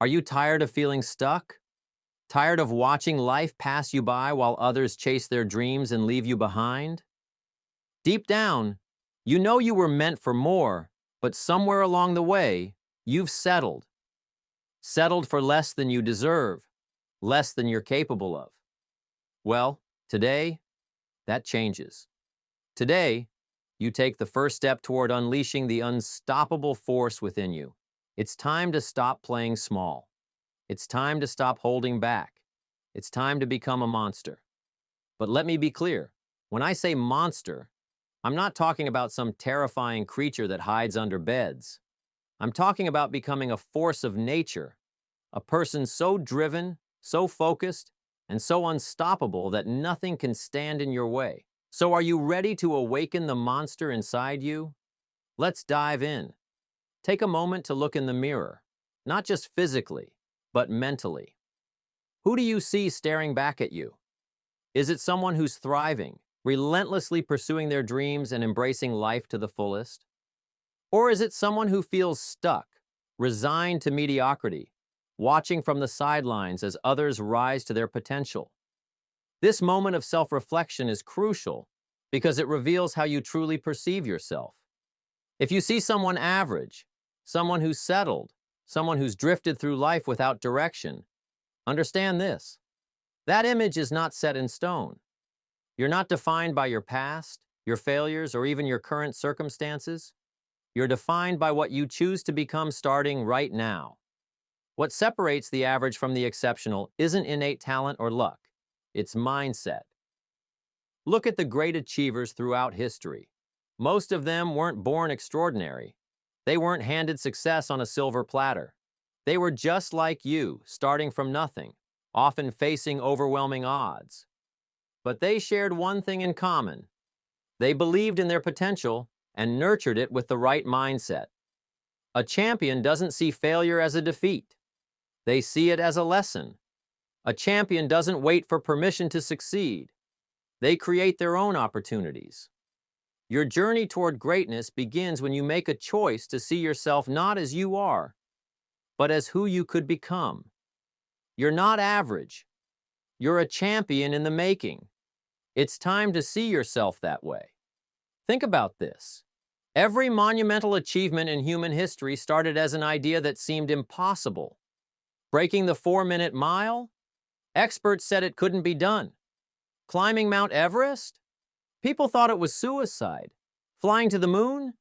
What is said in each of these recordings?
Are you tired of feeling stuck? Tired of watching life pass you by while others chase their dreams and leave you behind? Deep down, you know you were meant for more, but somewhere along the way, you've settled. Settled for less than you deserve, less than you're capable of. Well, today, that changes. Today, you take the first step toward unleashing the unstoppable force within you. It's time to stop playing small. It's time to stop holding back. It's time to become a monster. But let me be clear. When I say monster, I'm not talking about some terrifying creature that hides under beds. I'm talking about becoming a force of nature, a person so driven, so focused, and so unstoppable that nothing can stand in your way. So are you ready to awaken the monster inside you? Let's dive in. Take a moment to look in the mirror, not just physically, but mentally. Who do you see staring back at you? Is it someone who's thriving, relentlessly pursuing their dreams and embracing life to the fullest? Or is it someone who feels stuck, resigned to mediocrity, watching from the sidelines as others rise to their potential? This moment of self-reflection is crucial because it reveals how you truly perceive yourself. If you see someone average, someone who's settled, someone who's drifted through life without direction, understand this. That image is not set in stone. You're not defined by your past, your failures, or even your current circumstances. You're defined by what you choose to become starting right now. What separates the average from the exceptional isn't innate talent or luck. It's mindset. Look at the great achievers throughout history. Most of them weren't born extraordinary. They weren't handed success on a silver platter. They were just like you, starting from nothing, often facing overwhelming odds. But they shared one thing in common. They believed in their potential and nurtured it with the right mindset. A champion doesn't see failure as a defeat. They see it as a lesson. A champion doesn't wait for permission to succeed. They create their own opportunities. Your journey toward greatness begins when you make a choice to see yourself not as you are, but as who you could become. You're not average. You're a champion in the making. It's time to see yourself that way. Think about this. Every monumental achievement in human history started as an idea that seemed impossible. Breaking the 4-minute mile? Experts said it couldn't be done. Climbing Mount Everest? People thought it was suicide. Flying to the moon?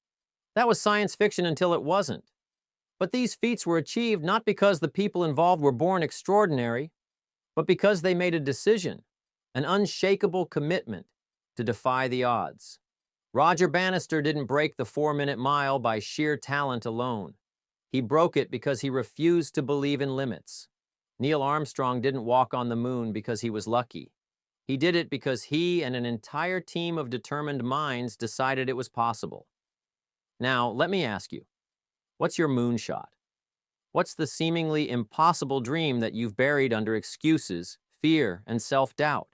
That was science fiction until it wasn't. But these feats were achieved not because the people involved were born extraordinary, but because they made a decision, an unshakable commitment to defy the odds. Roger Bannister didn't break the 4-minute mile by sheer talent alone. He broke it because he refused to believe in limits. Neil Armstrong didn't walk on the moon because he was lucky. He did it because he and an entire team of determined minds decided it was possible. Now, let me ask you, what's your moonshot? What's the seemingly impossible dream that you've buried under excuses, fear, and self-doubt?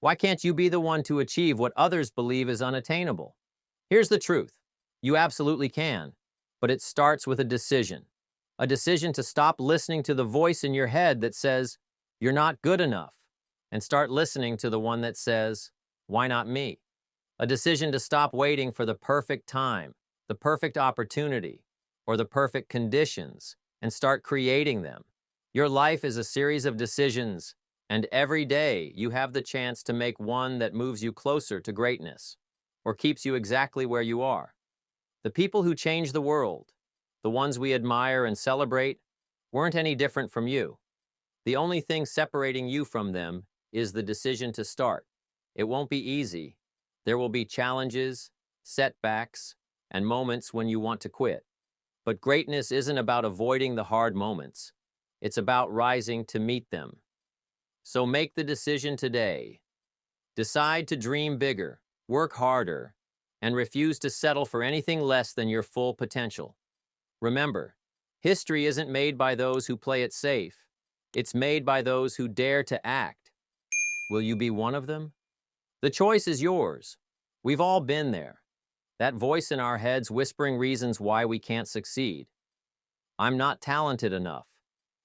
Why can't you be the one to achieve what others believe is unattainable? Here's the truth. You absolutely can, but it starts with a decision. A decision to stop listening to the voice in your head that says, you're not good enough, and start listening to the one that says, why not me? A decision to stop waiting for the perfect time, the perfect opportunity, or the perfect conditions, and start creating them. Your life is a series of decisions, and every day you have the chance to make one that moves you closer to greatness, or keeps you exactly where you are. The people who change the world, the ones we admire and celebrate, weren't any different from you. The only thing separating you from them is the decision to start. It won't be easy. There will be challenges, setbacks, and moments when you want to quit. But greatness isn't about avoiding the hard moments. It's about rising to meet them. So make the decision today. Decide to dream bigger, work harder, and refuse to settle for anything less than your full potential. Remember, history isn't made by those who play it safe. It's made by those who dare to act. Will you be one of them? The choice is yours. We've all been there. That voice in our heads whispering reasons why we can't succeed. I'm not talented enough.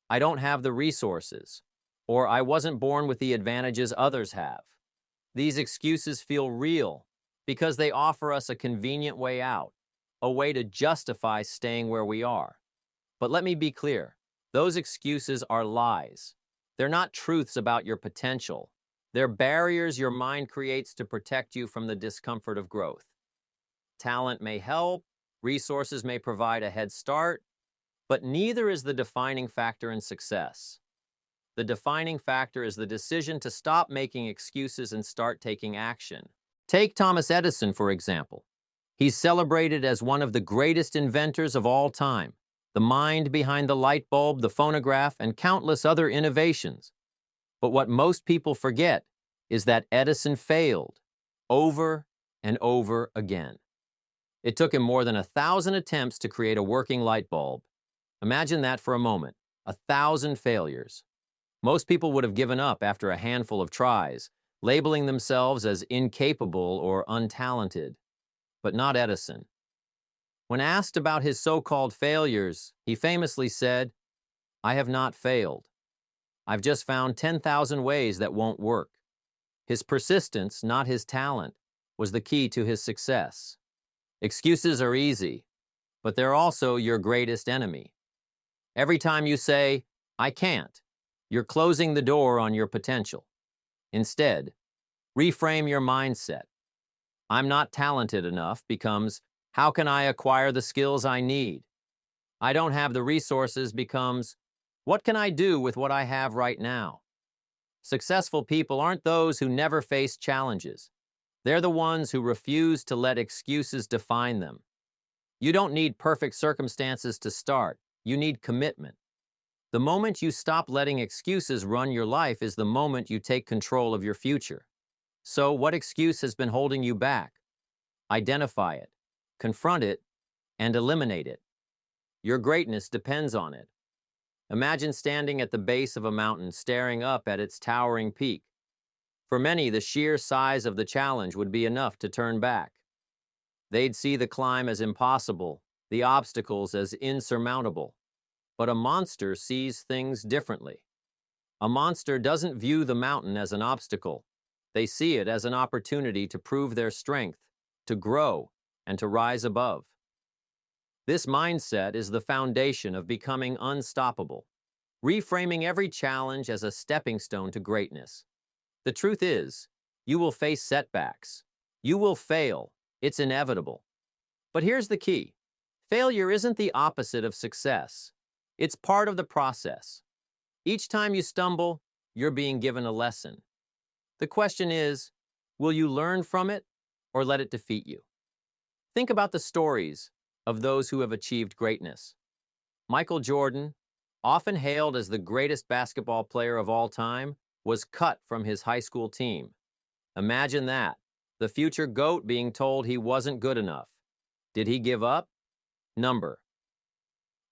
I don't have the resources, or I wasn't born with the advantages others have. These excuses feel real because they offer us a convenient way out, a way to justify staying where we are. But let me be clear, those excuses are lies. They're not truths about your potential. They're barriers your mind creates to protect you from the discomfort of growth. Talent may help, resources may provide a head start, but neither is the defining factor in success. The defining factor is the decision to stop making excuses and start taking action. Take Thomas Edison, for example. He's celebrated as one of the greatest inventors of all time, the mind behind the light bulb, the phonograph, and countless other innovations. But what most people forget is that Edison failed over and over again. It took him more than 1,000 attempts to create a working light bulb. Imagine that for a moment, 1,000 failures. Most people would have given up after a handful of tries, labeling themselves as incapable or untalented. But not Edison. When asked about his so-called failures, he famously said, "I have not failed. I've just found 10,000 ways that won't work." His persistence, not his talent, was the key to his success. Excuses are easy, but they're also your greatest enemy. Every time you say, "I can't," you're closing the door on your potential. Instead, reframe your mindset. "I'm not talented enough" becomes, "How can I acquire the skills I need?" "I don't have the resources" becomes, "What can I do with what I have right now?" Successful people aren't those who never face challenges. They're the ones who refuse to let excuses define them. You don't need perfect circumstances to start. You need commitment. The moment you stop letting excuses run your life is the moment you take control of your future. So, what excuse has been holding you back? Identify it, confront it, and eliminate it. Your greatness depends on it. Imagine standing at the base of a mountain, staring up at its towering peak. For many, the sheer size of the challenge would be enough to turn back. They'd see the climb as impossible, the obstacles as insurmountable. But a monster sees things differently. A monster doesn't view the mountain as an obstacle. They see it as an opportunity to prove their strength, to grow, and to rise above. This mindset is the foundation of becoming unstoppable, reframing every challenge as a stepping stone to greatness. The truth is, you will face setbacks. You will fail. It's inevitable. But here's the key. Failure isn't the opposite of success. It's part of the process. Each time you stumble, you're being given a lesson. The question is, will you learn from it or let it defeat you? Think about the stories of those who have achieved greatness. Michael Jordan, often hailed as the greatest basketball player of all time, was cut from his high school team. Imagine that, the future GOAT being told he wasn't good enough. Did he give up? Number.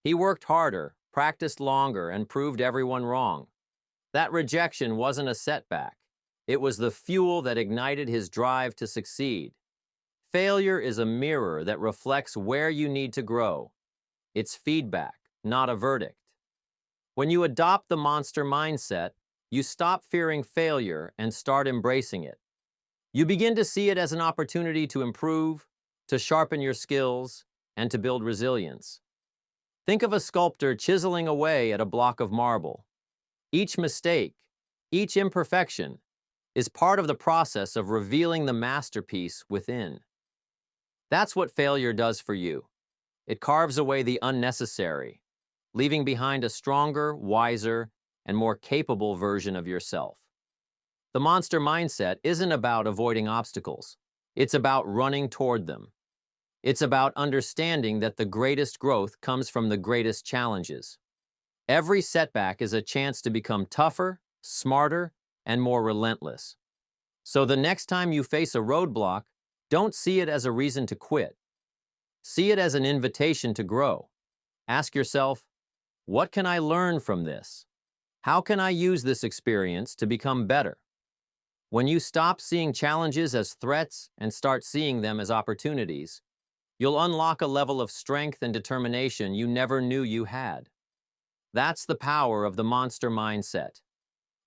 He worked harder, practiced longer, and proved everyone wrong. That rejection wasn't a setback. It was the fuel that ignited his drive to succeed. Failure is a mirror that reflects where you need to grow. It's feedback, not a verdict. When you adopt the monster mindset, you stop fearing failure and start embracing it. You begin to see it as an opportunity to improve, to sharpen your skills, and to build resilience. Think of a sculptor chiseling away at a block of marble. Each mistake, each imperfection, is part of the process of revealing the masterpiece within. That's what failure does for you. It carves away the unnecessary, leaving behind a stronger, wiser, and more capable version of yourself. The monster mindset isn't about avoiding obstacles. It's about running toward them. It's about understanding that the greatest growth comes from the greatest challenges. Every setback is a chance to become tougher, smarter, and more relentless. So the next time you face a roadblock, don't see it as a reason to quit. See it as an invitation to grow. Ask yourself, what can I learn from this? How can I use this experience to become better? When you stop seeing challenges as threats and start seeing them as opportunities, you'll unlock a level of strength and determination you never knew you had. That's the power of the monster mindset,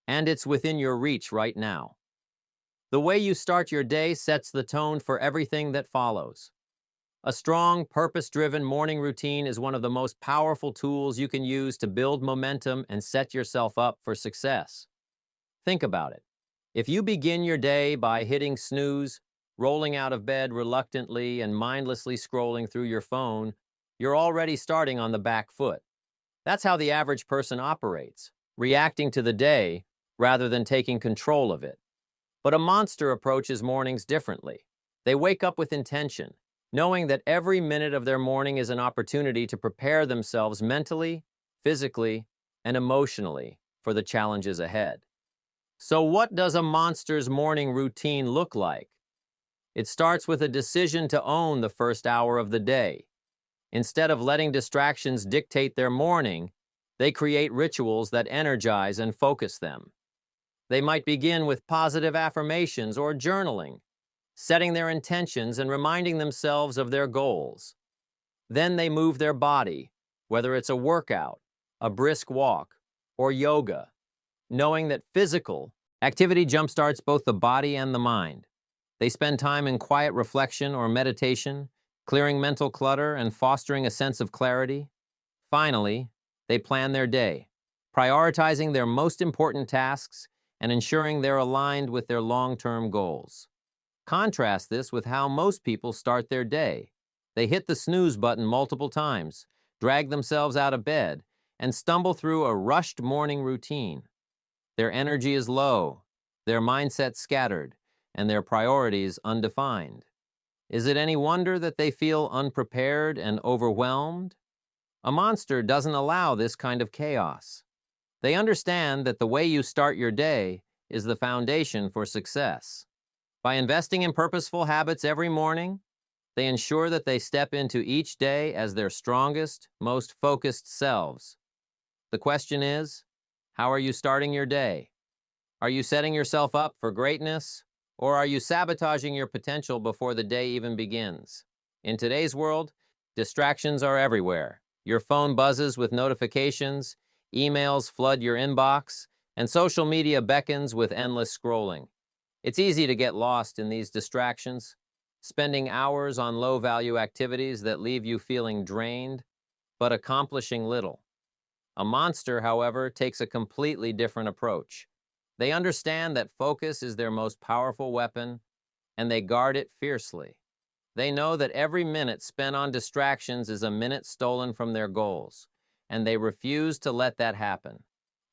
and it's within your reach right now. The way you start your day sets the tone for everything that follows. A strong, purpose-driven morning routine is one of the most powerful tools you can use to build momentum and set yourself up for success. Think about it. If you begin your day by hitting snooze, rolling out of bed reluctantly, and mindlessly scrolling through your phone, you're already starting on the back foot. That's how the average person operates, reacting to the day rather than taking control of it. But a monster approaches mornings differently. They wake up with intention, knowing that every minute of their morning is an opportunity to prepare themselves mentally, physically, and emotionally for the challenges ahead. So what does a monster's morning routine look like? It starts with a decision to own the first hour of the day. Instead of letting distractions dictate their morning, they create rituals that energize and focus them. They might begin with positive affirmations or journaling, setting their intentions and reminding themselves of their goals. Then they move their body, whether it's a workout, a brisk walk, or yoga, knowing that physical activity jumpstarts both the body and the mind. They spend time in quiet reflection or meditation, clearing mental clutter and fostering a sense of clarity. Finally, they plan their day, prioritizing their most important tasks and ensuring they're aligned with their long-term goals. Contrast this with how most people start their day. They hit the snooze button multiple times, drag themselves out of bed, and stumble through a rushed morning routine. Their energy is low, their mindset scattered, and their priorities undefined. Is it any wonder that they feel unprepared and overwhelmed? A monster doesn't allow this kind of chaos. They understand that the way you start your day is the foundation for success. By investing in purposeful habits every morning, they ensure that they step into each day as their strongest, most focused selves. The question is, how are you starting your day? Are you setting yourself up for greatness, or are you sabotaging your potential before the day even begins? In today's world, distractions are everywhere. Your phone buzzes with notifications, emails flood your inbox, and social media beckons with endless scrolling. It's easy to get lost in these distractions, spending hours on low-value activities that leave you feeling drained, but accomplishing little. A monster, however, takes a completely different approach. They understand that focus is their most powerful weapon, and they guard it fiercely. They know that every minute spent on distractions is a minute stolen from their goals, and they refuse to let that happen.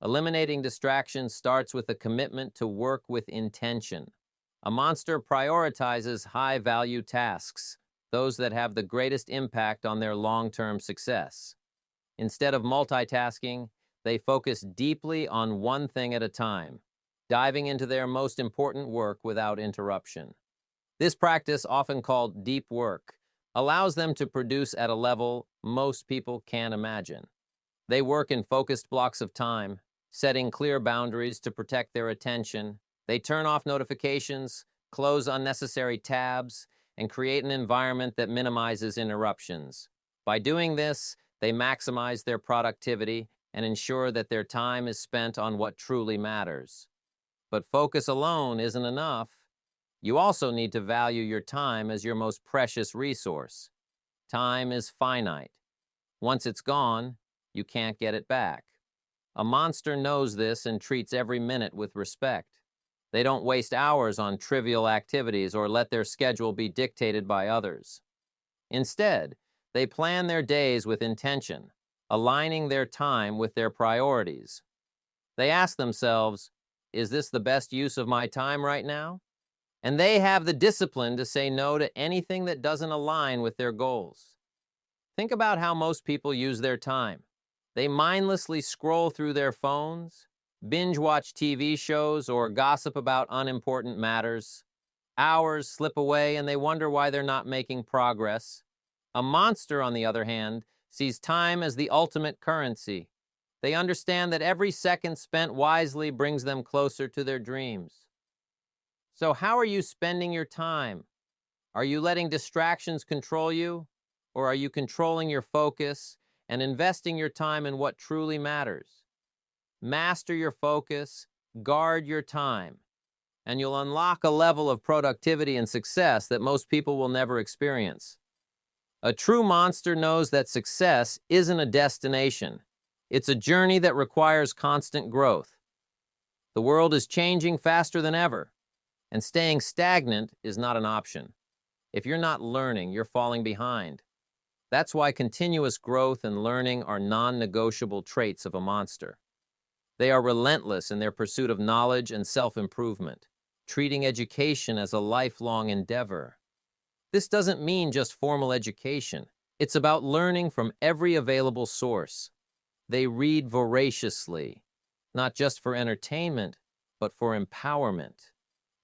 Eliminating distractions starts with a commitment to work with intention. A monster prioritizes high-value tasks, those that have the greatest impact on their long-term success. Instead of multitasking, they focus deeply on one thing at a time, diving into their most important work without interruption. This practice, often called deep work, allows them to produce at a level most people can't imagine. They work in focused blocks of time, setting clear boundaries to protect their attention. They turn off notifications, close unnecessary tabs, and create an environment that minimizes interruptions. By doing this, they maximize their productivity and ensure that their time is spent on what truly matters. But focus alone isn't enough. You also need to value your time as your most precious resource. Time is finite. Once it's gone, you can't get it back. A monster knows this and treats every minute with respect. They don't waste hours on trivial activities or let their schedule be dictated by others. Instead, they plan their days with intention, aligning their time with their priorities. They ask themselves, is this the best use of my time right now? And they have the discipline to say no to anything that doesn't align with their goals. Think about how most people use their time. They mindlessly scroll through their phones, binge-watch TV shows, or gossip about unimportant matters. Hours slip away and they wonder why they're not making progress. A monster, on the other hand, sees time as the ultimate currency. They understand that every second spent wisely brings them closer to their dreams. So how are you spending your time? Are you letting distractions control you? Or are you controlling your focus and investing your time in what truly matters. Master your focus, guard your time, and you'll unlock a level of productivity and success that most people will never experience. A true monster knows that success isn't a destination. It's a journey that requires constant growth. The world is changing faster than ever, and staying stagnant is not an option. If you're not learning, you're falling behind. That's why continuous growth and learning are non-negotiable traits of a monster. They are relentless in their pursuit of knowledge and self-improvement, treating education as a lifelong endeavor. This doesn't mean just formal education. It's about learning from every available source. They read voraciously, not just for entertainment, but for empowerment.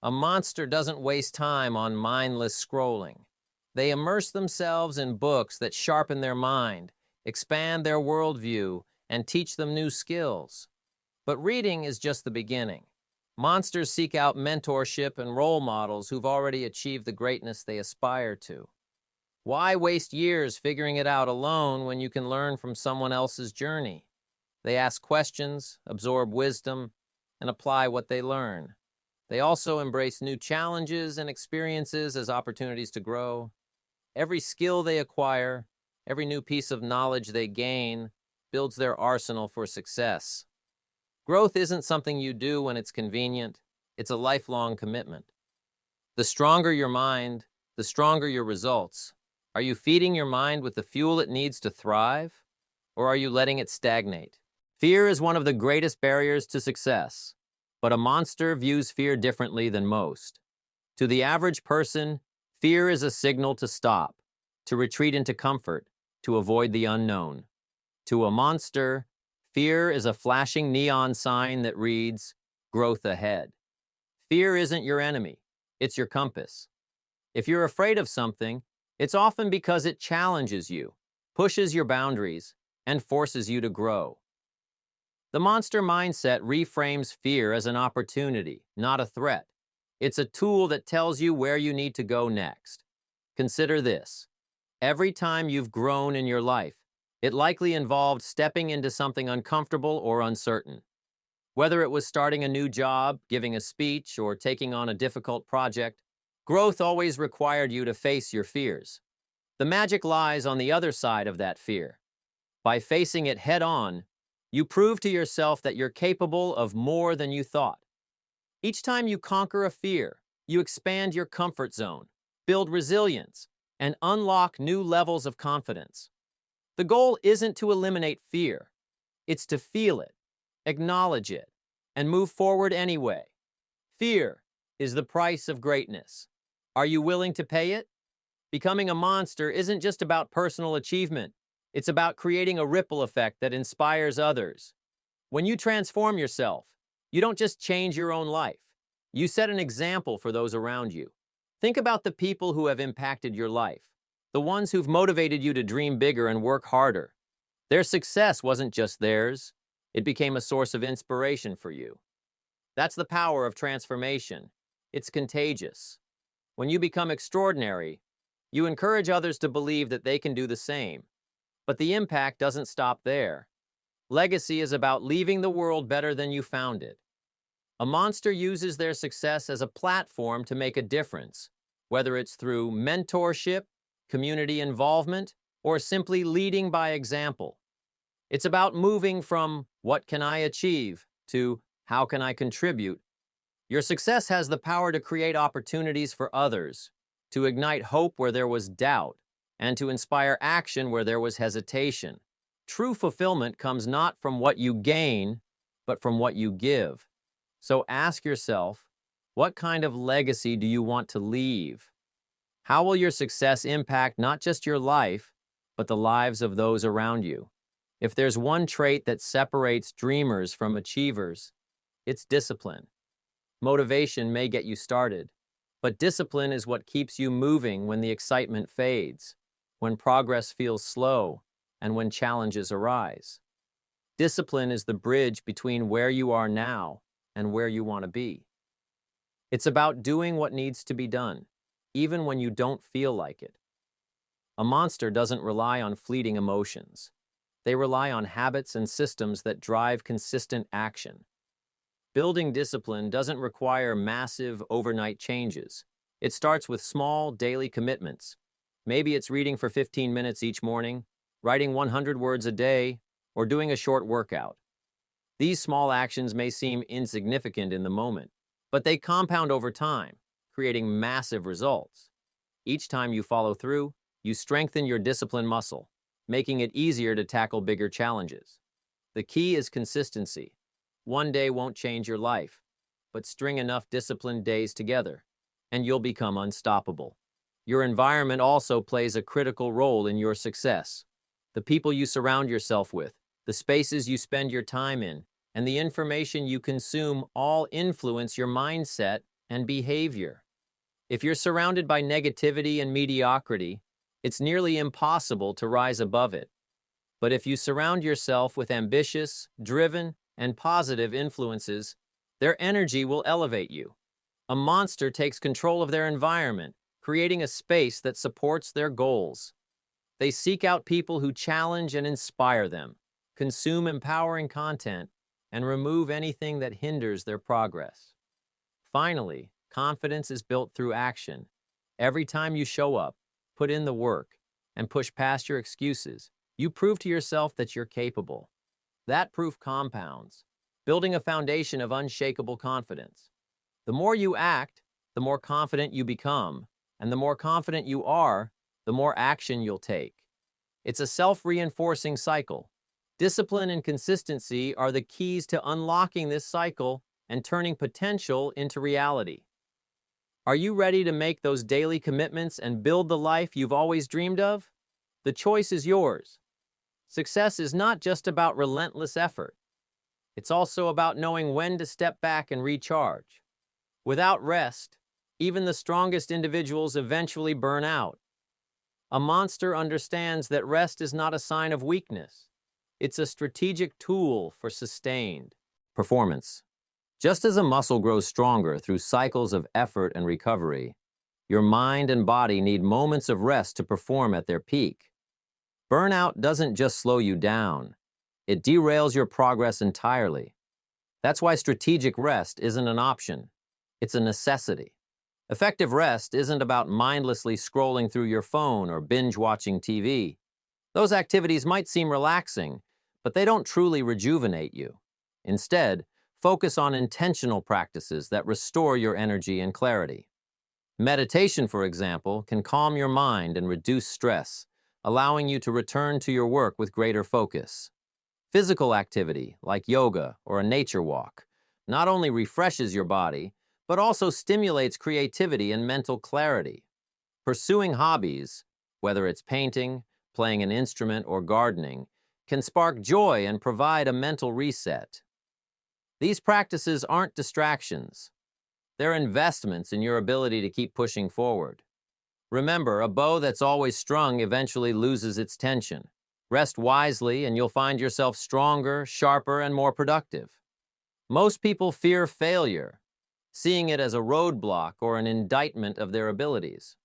A monster doesn't waste time on mindless scrolling. They immerse themselves in books that sharpen their mind, expand their worldview, and teach them new skills. But reading is just the beginning. Monsters seek out mentorship and role models who've already achieved the greatness they aspire to. Why waste years figuring it out alone when you can learn from someone else's journey? They ask questions, absorb wisdom, and apply what they learn. They also embrace new challenges and experiences as opportunities to grow. Every skill they acquire, every new piece of knowledge they gain, builds their arsenal for success. Growth isn't something you do when it's convenient. It's a lifelong commitment. The stronger your mind, the stronger your results. Are you feeding your mind with the fuel it needs to thrive, or are you letting it stagnate? Fear is one of the greatest barriers to success, but a monster views fear differently than most. To the average person, fear is a signal to stop, to retreat into comfort, to avoid the unknown. To a monster, fear is a flashing neon sign that reads, "Growth ahead." Fear isn't your enemy, it's your compass. If you're afraid of something, it's often because it challenges you, pushes your boundaries, and forces you to grow. The monster mindset reframes fear as an opportunity, not a threat. It's a tool that tells you where you need to go next. Consider this. Every time you've grown in your life, it likely involved stepping into something uncomfortable or uncertain. Whether it was starting a new job, giving a speech, or taking on a difficult project, growth always required you to face your fears. The magic lies on the other side of that fear. By facing it head-on, you prove to yourself that you're capable of more than you thought. Each time you conquer a fear, you expand your comfort zone, build resilience, and unlock new levels of confidence. The goal isn't to eliminate fear. It's to feel it, acknowledge it, and move forward anyway. Fear is the price of greatness. Are you willing to pay it? Becoming a monster isn't just about personal achievement. It's about creating a ripple effect that inspires others. When you transform yourself, you don't just change your own life. You set an example for those around you. Think about the people who have impacted your life, the ones who've motivated you to dream bigger and work harder. Their success wasn't just theirs. It became a source of inspiration for you. That's the power of transformation. It's contagious. When you become extraordinary, you encourage others to believe that they can do the same. But the impact doesn't stop there. Legacy is about leaving the world better than you found it. A monster uses their success as a platform to make a difference, whether it's through mentorship, community involvement, or simply leading by example. It's about moving from "what can I achieve" to "how can I contribute." Your success has the power to create opportunities for others, to ignite hope where there was doubt, and to inspire action where there was hesitation. True fulfillment comes not from what you gain, but from what you give. So ask yourself, what kind of legacy do you want to leave? How will your success impact not just your life, but the lives of those around you? If there's one trait that separates dreamers from achievers, it's discipline. Motivation may get you started, but discipline is what keeps you moving when the excitement fades, when progress feels slow, and when challenges arise. Discipline is the bridge between where you are now and where you want to be. It's about doing what needs to be done, even when you don't feel like it. A monster doesn't rely on fleeting emotions. They rely on habits and systems that drive consistent action. Building discipline doesn't require massive overnight changes. It starts with small daily commitments. Maybe it's reading for 15 minutes each morning, writing 100 words a day, or doing a short workout. These small actions may seem insignificant in the moment, but they compound over time, creating massive results. Each time you follow through, you strengthen your discipline muscle, making it easier to tackle bigger challenges. The key is consistency. One day won't change your life, but string enough disciplined days together, and you'll become unstoppable. Your environment also plays a critical role in your success. The people you surround yourself with, the spaces you spend your time in, and the information you consume all influence your mindset and behavior. If you're surrounded by negativity and mediocrity, it's nearly impossible to rise above it. But if you surround yourself with ambitious, driven, and positive influences, their energy will elevate you. A monster takes control of their environment, creating a space that supports their goals. They seek out people who challenge and inspire them, consume empowering content, and remove anything that hinders their progress. Finally, confidence is built through action. Every time you show up, put in the work, and push past your excuses, you prove to yourself that you're capable. That proof compounds, building a foundation of unshakable confidence. The more you act, the more confident you become, and the more confident you are, the more action you'll take. It's a self-reinforcing cycle. Discipline and consistency are the keys to unlocking this cycle and turning potential into reality. Are you ready to make those daily commitments and build the life you've always dreamed of? The choice is yours. Success is not just about relentless effort. It's also about knowing when to step back and recharge. Without rest, even the strongest individuals eventually burn out. A monster understands that rest is not a sign of weakness. It's a strategic tool for sustained performance. Just as a muscle grows stronger through cycles of effort and recovery, your mind and body need moments of rest to perform at their peak. Burnout doesn't just slow you down, it derails your progress entirely. That's why strategic rest isn't an option, it's a necessity. Effective rest isn't about mindlessly scrolling through your phone or binge-watching TV. Those activities might seem relaxing, but they don't truly rejuvenate you. Instead, focus on intentional practices that restore your energy and clarity. Meditation, for example, can calm your mind and reduce stress, allowing you to return to your work with greater focus. Physical activity, like yoga or a nature walk, not only refreshes your body, but also stimulates creativity and mental clarity. Pursuing hobbies, whether it's painting, playing an instrument, or gardening, can spark joy and provide a mental reset. These practices aren't distractions. They're investments in your ability to keep pushing forward. Remember, a bow that's always strung eventually loses its tension. Rest wisely and you'll find yourself stronger, sharper, and more productive. Most people fear failure, seeing it as a roadblock or an indictment of their abilities.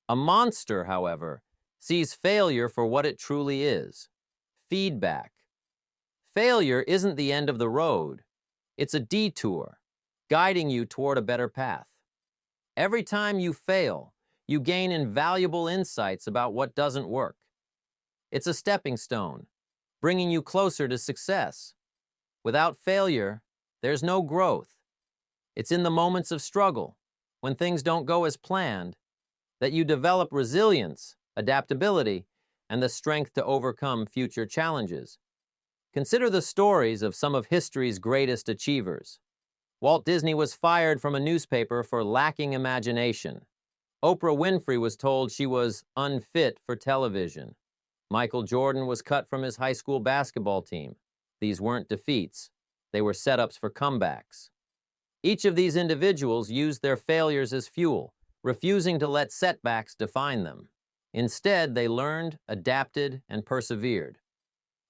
A monster, however, sees failure for what it truly is: feedback. Failure isn't the end of the road. It's a detour, guiding you toward a better path. Every time you fail, you gain invaluable insights about what doesn't work. It's a stepping stone, bringing you closer to success. Without failure, there's no growth. It's in the moments of struggle, when things don't go as planned, that you develop resilience, adaptability, and the strength to overcome future challenges. Consider the stories of some of history's greatest achievers. Walt Disney was fired from a newspaper for lacking imagination. Oprah Winfrey was told she was unfit for television. Michael Jordan was cut from his high school basketball team. These weren't defeats. They were setups for comebacks. Each of these individuals used their failures as fuel, refusing to let setbacks define them. Instead, they learned, adapted, and persevered.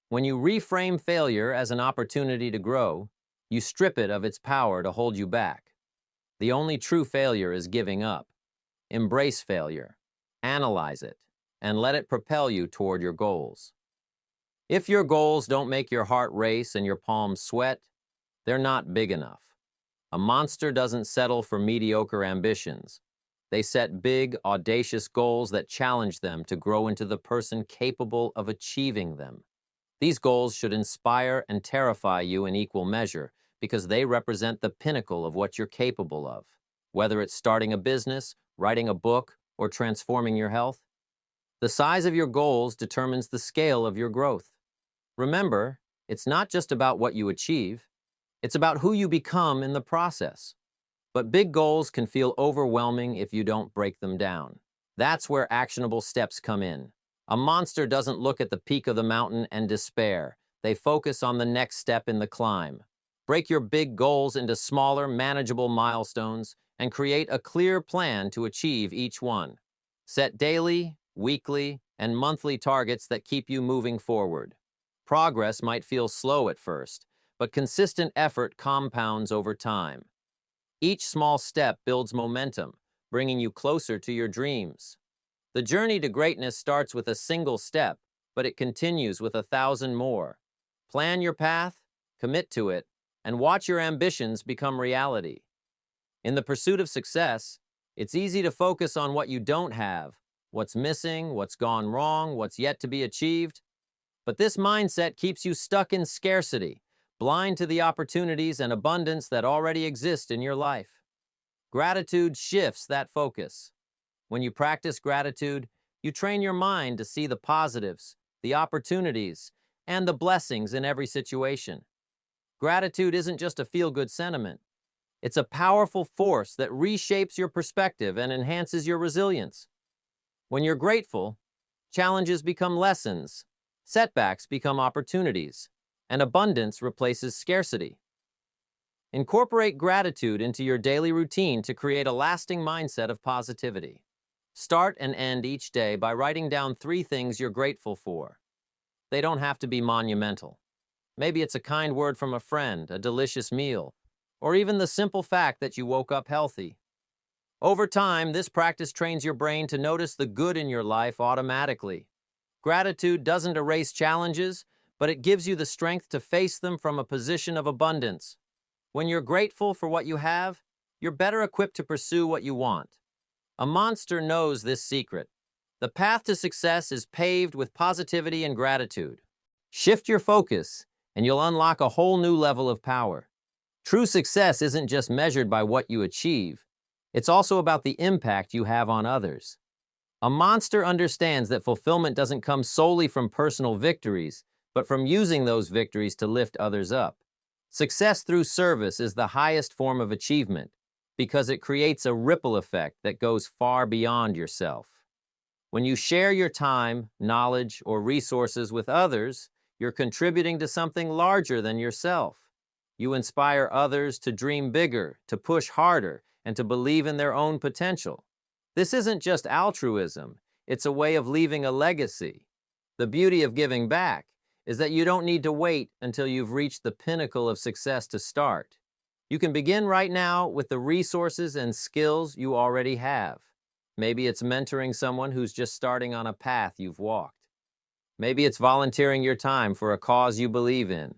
When you reframe failure as an opportunity to grow, you strip it of its power to hold you back. The only true failure is giving up. Embrace failure, analyze it, and let it propel you toward your goals. If your goals don't make your heart race and your palms sweat, they're not big enough. A monster doesn't settle for mediocre ambitions. They set big, audacious goals that challenge them to grow into the person capable of achieving them. These goals should inspire and terrify you in equal measure because they represent the pinnacle of what you're capable of. Whether it's starting a business, writing a book, or transforming your health, the size of your goals determines the scale of your growth. Remember, it's not just about what you achieve, it's about who you become in the process. But big goals can feel overwhelming if you don't break them down. That's where actionable steps come in. A monster doesn't look at the peak of the mountain and despair. They focus on the next step in the climb. Break your big goals into smaller, manageable milestones and create a clear plan to achieve each one. Set daily, weekly, and monthly targets that keep you moving forward. Progress might feel slow at first, but consistent effort compounds over time. Each small step builds momentum, bringing you closer to your dreams. The journey to greatness starts with a single step, but it continues with 1,000 more. Plan your path, commit to it, and watch your ambitions become reality. In the pursuit of success, it's easy to focus on what you don't have, what's missing, what's gone wrong, what's yet to be achieved. But this mindset keeps you stuck in scarcity, blind to the opportunities and abundance that already exist in your life. Gratitude shifts that focus. When you practice gratitude, you train your mind to see the positives, the opportunities, and the blessings in every situation. Gratitude isn't just a feel-good sentiment. It's a powerful force that reshapes your perspective and enhances your resilience. When you're grateful, challenges become lessons, setbacks become opportunities, and abundance replaces scarcity. Incorporate gratitude into your daily routine to create a lasting mindset of positivity. Start and end each day by writing down 3 things you're grateful for. They don't have to be monumental. Maybe it's a kind word from a friend, a delicious meal, or even the simple fact that you woke up healthy. Over time, this practice trains your brain to notice the good in your life automatically. Gratitude doesn't erase challenges, but it gives you the strength to face them from a position of abundance. When you're grateful for what you have, you're better equipped to pursue what you want. A monster knows this secret. The path to success is paved with positivity and gratitude. Shift your focus, and you'll unlock a whole new level of power. True success isn't just measured by what you achieve. It's also about the impact you have on others. A monster understands that fulfillment doesn't come solely from personal victories, but from using those victories to lift others up. Success through service is the highest form of achievement because it creates a ripple effect that goes far beyond yourself. When you share your time, knowledge, or resources with others, you're contributing to something larger than yourself. You inspire others to dream bigger, to push harder, and to believe in their own potential. This isn't just altruism, it's a way of leaving a legacy. The beauty of giving back is that you don't need to wait until you've reached the pinnacle of success to start. You can begin right now with the resources and skills you already have. Maybe it's mentoring someone who's just starting on a path you've walked. Maybe it's volunteering your time for a cause you believe in.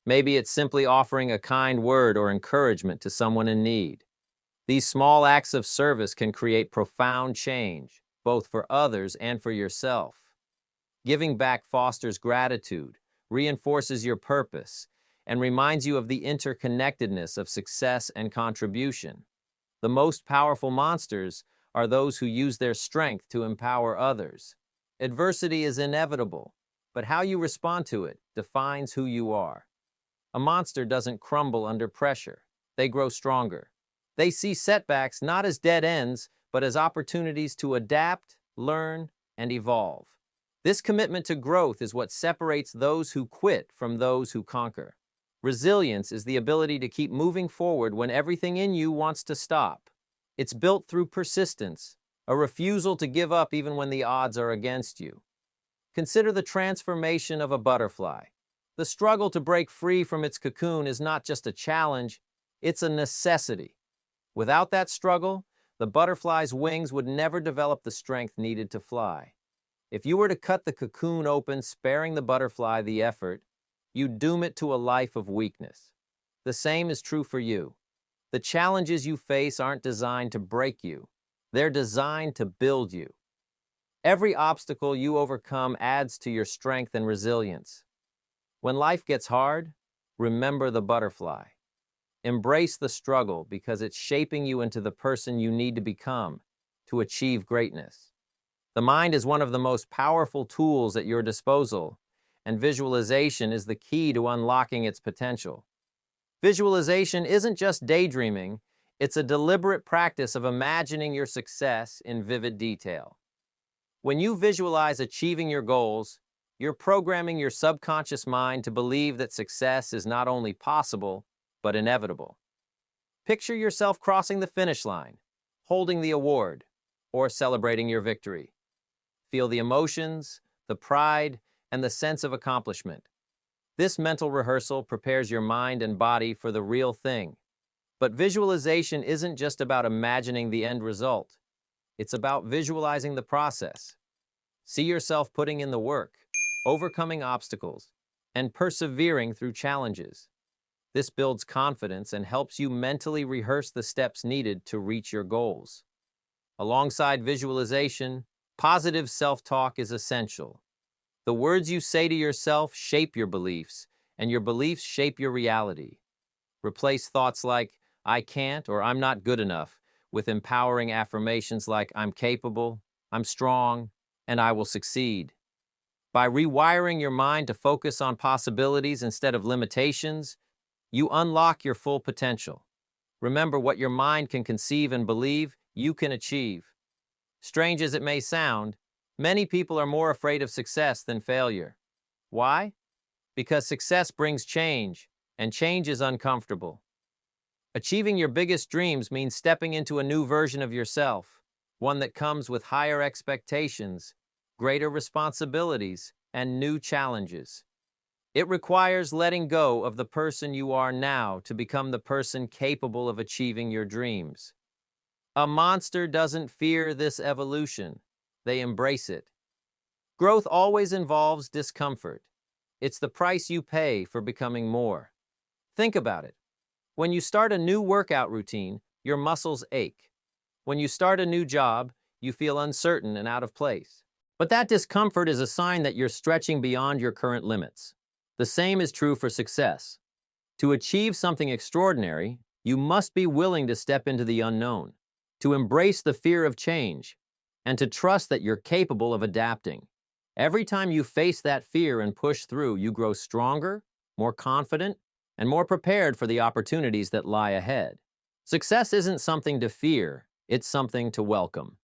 Maybe it's simply offering a kind word or encouragement to someone in need. These small acts of service can create profound change, both for others and for yourself. Giving back fosters gratitude, reinforces your purpose, and reminds you of the interconnectedness of success and contribution. The most powerful monsters are those who use their strength to empower others. Adversity is inevitable, but how you respond to it defines who you are. A monster doesn't crumble under pressure. They grow stronger. They see setbacks not as dead ends, but as opportunities to adapt, learn, and evolve. This commitment to growth is what separates those who quit from those who conquer. Resilience is the ability to keep moving forward when everything in you wants to stop. It's built through persistence, a refusal to give up even when the odds are against you. Consider the transformation of a butterfly. The struggle to break free from its cocoon is not just a challenge, it's a necessity. Without that struggle, the butterfly's wings would never develop the strength needed to fly. If you were to cut the cocoon open, sparing the butterfly the effort, you doom it to a life of weakness. The same is true for you. The challenges you face aren't designed to break you. They're designed to build you. Every obstacle you overcome adds to your strength and resilience. When life gets hard, remember the butterfly. Embrace the struggle because it's shaping you into the person you need to become to achieve greatness. The mind is one of the most powerful tools at your disposal, and visualization is the key to unlocking its potential. Visualization isn't just daydreaming, it's a deliberate practice of imagining your success in vivid detail. When you visualize achieving your goals, you're programming your subconscious mind to believe that success is not only possible, but inevitable. Picture yourself crossing the finish line, holding the award, or celebrating your victory. Feel the emotions, the pride, and the sense of accomplishment. This mental rehearsal prepares your mind and body for the real thing. But visualization isn't just about imagining the end result. It's about visualizing the process. See yourself putting in the work, overcoming obstacles, and persevering through challenges. This builds confidence and helps you mentally rehearse the steps needed to reach your goals. Alongside visualization, positive self-talk is essential. The words you say to yourself shape your beliefs, and your beliefs shape your reality. Replace thoughts like, I can't or I'm not good enough, with empowering affirmations like, I'm capable, I'm strong, and I will succeed. By rewiring your mind to focus on possibilities instead of limitations, you unlock your full potential. Remember, what your mind can conceive and believe, you can achieve. Strange as it may sound, many people are more afraid of success than failure. Why? Because success brings change, and change is uncomfortable. Achieving your biggest dreams means stepping into a new version of yourself, one that comes with higher expectations, greater responsibilities, and new challenges. It requires letting go of the person you are now to become the person capable of achieving your dreams. A monster doesn't fear this evolution. They embrace it. Growth always involves discomfort. It's the price you pay for becoming more. Think about it. When you start a new workout routine, your muscles ache. When you start a new job, you feel uncertain and out of place. But that discomfort is a sign that you're stretching beyond your current limits. The same is true for success. To achieve something extraordinary, you must be willing to step into the unknown, to embrace the fear of change, and to trust that you're capable of adapting. Every time you face that fear and push through, you grow stronger, more confident, and more prepared for the opportunities that lie ahead. Success isn't something to fear, it's something to welcome.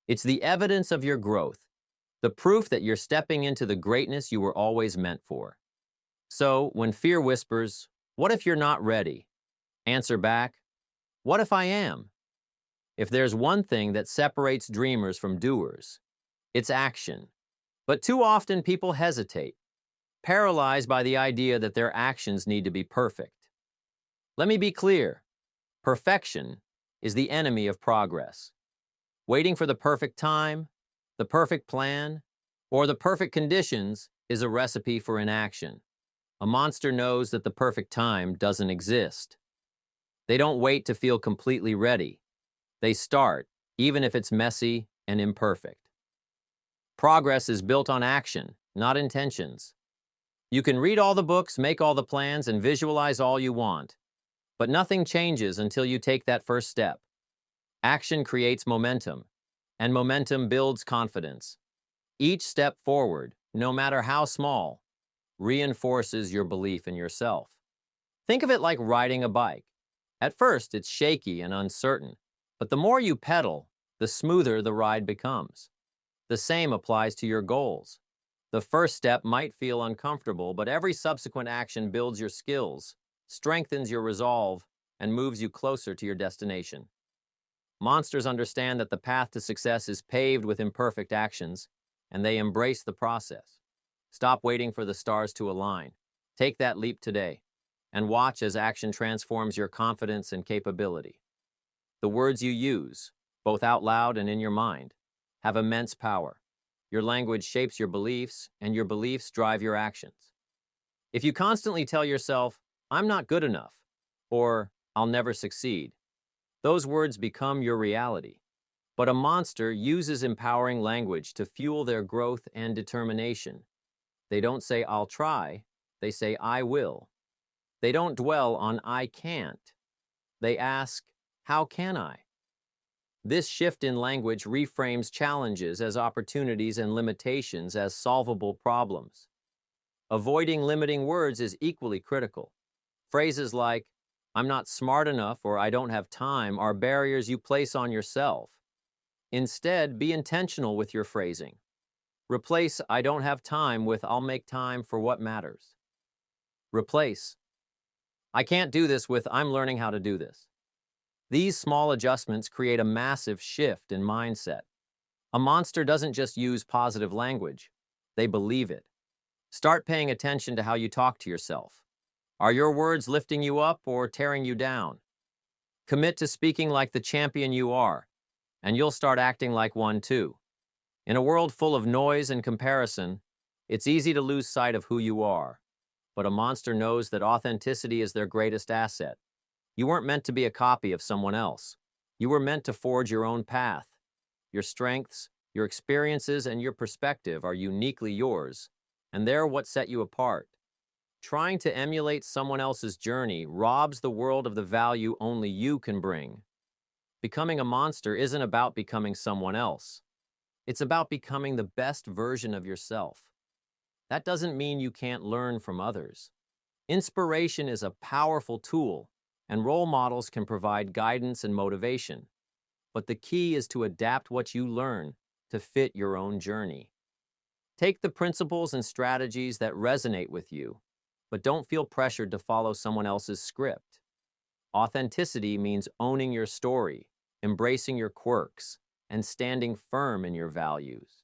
It's the evidence of your growth, the proof that you're stepping into the greatness you were always meant for. So, when fear whispers, "What if you're not ready?" answer back, "What if I am?" If there's one thing that separates dreamers from doers, it's action. But too often people hesitate, paralyzed by the idea that their actions need to be perfect. Let me be clear. Perfection is the enemy of progress. Waiting for the perfect time, the perfect plan, or the perfect conditions is a recipe for inaction. A monster knows that the perfect time doesn't exist. They don't wait to feel completely ready. They start, even if it's messy and imperfect. Progress is built on action, not intentions. You can read all the books, make all the plans, and visualize all you want, but nothing changes until you take that first step. Action creates momentum, and momentum builds confidence. Each step forward, no matter how small, reinforces your belief in yourself. Think of it like riding a bike. At first, it's shaky and uncertain, but the more you pedal, the smoother the ride becomes. The same applies to your goals. The first step might feel uncomfortable, but every subsequent action builds your skills, strengthens your resolve, and moves you closer to your destination. Monsters understand that the path to success is paved with imperfect actions, and they embrace the process. Stop waiting for the stars to align. Take that leap today, and watch as action transforms your confidence and capability. The words you use, both out loud and in your mind, have immense power. Your language shapes your beliefs, and your beliefs drive your actions. If you constantly tell yourself, I'm not good enough, or I'll never succeed, those words become your reality. But a monster uses empowering language to fuel their growth and determination. They don't say, I'll try. They say, I will. They don't dwell on, I can't. They ask, how can I? This shift in language reframes challenges as opportunities and limitations as solvable problems. Avoiding limiting words is equally critical. Phrases like, I'm not smart enough or I don't have time are barriers you place on yourself. Instead, be intentional with your phrasing. Replace I don't have time with I'll make time for what matters. Replace I can't do this with I'm learning how to do this. These small adjustments create a massive shift in mindset. A monster doesn't just use positive language, they believe it. Start paying attention to how you talk to yourself. Are your words lifting you up or tearing you down? Commit to speaking like the champion you are, and you'll start acting like one too. In a world full of noise and comparison, it's easy to lose sight of who you are. But a monster knows that authenticity is their greatest asset. You weren't meant to be a copy of someone else. You were meant to forge your own path. Your strengths, your experiences, and your perspective are uniquely yours, and they're what set you apart. Trying to emulate someone else's journey robs the world of the value only you can bring. Becoming a monster isn't about becoming someone else. It's about becoming the best version of yourself. That doesn't mean you can't learn from others. Inspiration is a powerful tool, and role models can provide guidance and motivation. But the key is to adapt what you learn to fit your own journey. Take the principles and strategies that resonate with you, but don't feel pressured to follow someone else's script. Authenticity means owning your story, embracing your quirks, and standing firm in your values.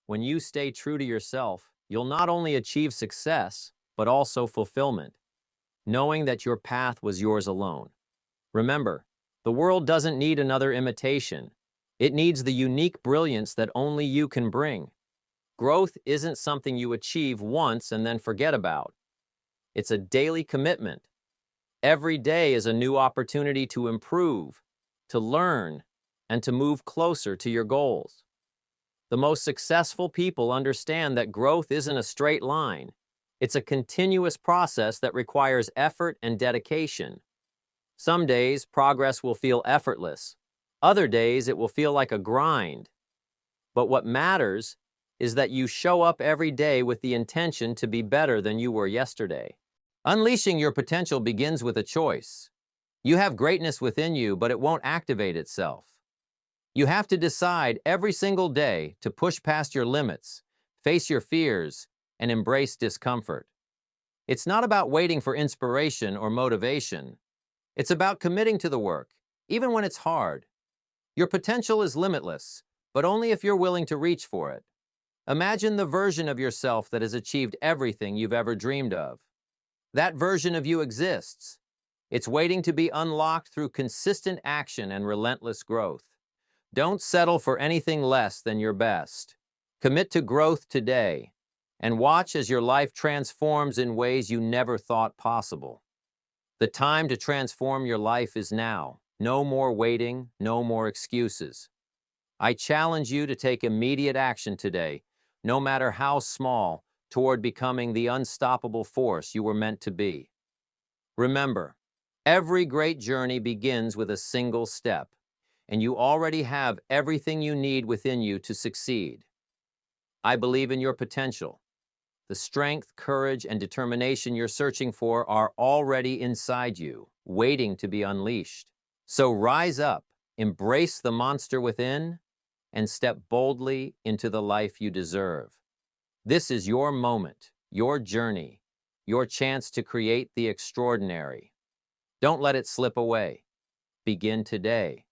When you stay true to yourself, you'll not only achieve success, but also fulfillment, knowing that your path was yours alone. Remember, the world doesn't need another imitation. It needs the unique brilliance that only you can bring. Growth isn't something you achieve once and then forget about. It's a daily commitment. Every day is a new opportunity to improve, to learn, and to move closer to your goals. The most successful people understand that growth isn't a straight line. It's a continuous process that requires effort and dedication. Some days, progress will feel effortless. Other days, it will feel like a grind. But what matters is that you show up every day with the intention to be better than you were yesterday. Unleashing your potential begins with a choice. You have greatness within you, but it won't activate itself. You have to decide every single day to push past your limits, face your fears, and embrace discomfort. It's not about waiting for inspiration or motivation. It's about committing to the work, even when it's hard. Your potential is limitless, but only if you're willing to reach for it. Imagine the version of yourself that has achieved everything you've ever dreamed of. That version of you exists. It's waiting to be unlocked through consistent action and relentless growth. Don't settle for anything less than your best. Commit to growth today, and watch as your life transforms in ways you never thought possible. The time to transform your life is now. No more waiting, no more excuses. I challenge you to take immediate action today, no matter how small, toward becoming the unstoppable force you were meant to be. Remember, every great journey begins with a single step, and you already have everything you need within you to succeed. I believe in your potential. The strength, courage, and determination you're searching for are already inside you, waiting to be unleashed. So rise up, embrace the monster within, and step boldly into the life you deserve. This is your moment, your journey, your chance to create the extraordinary. Don't let it slip away. Begin today.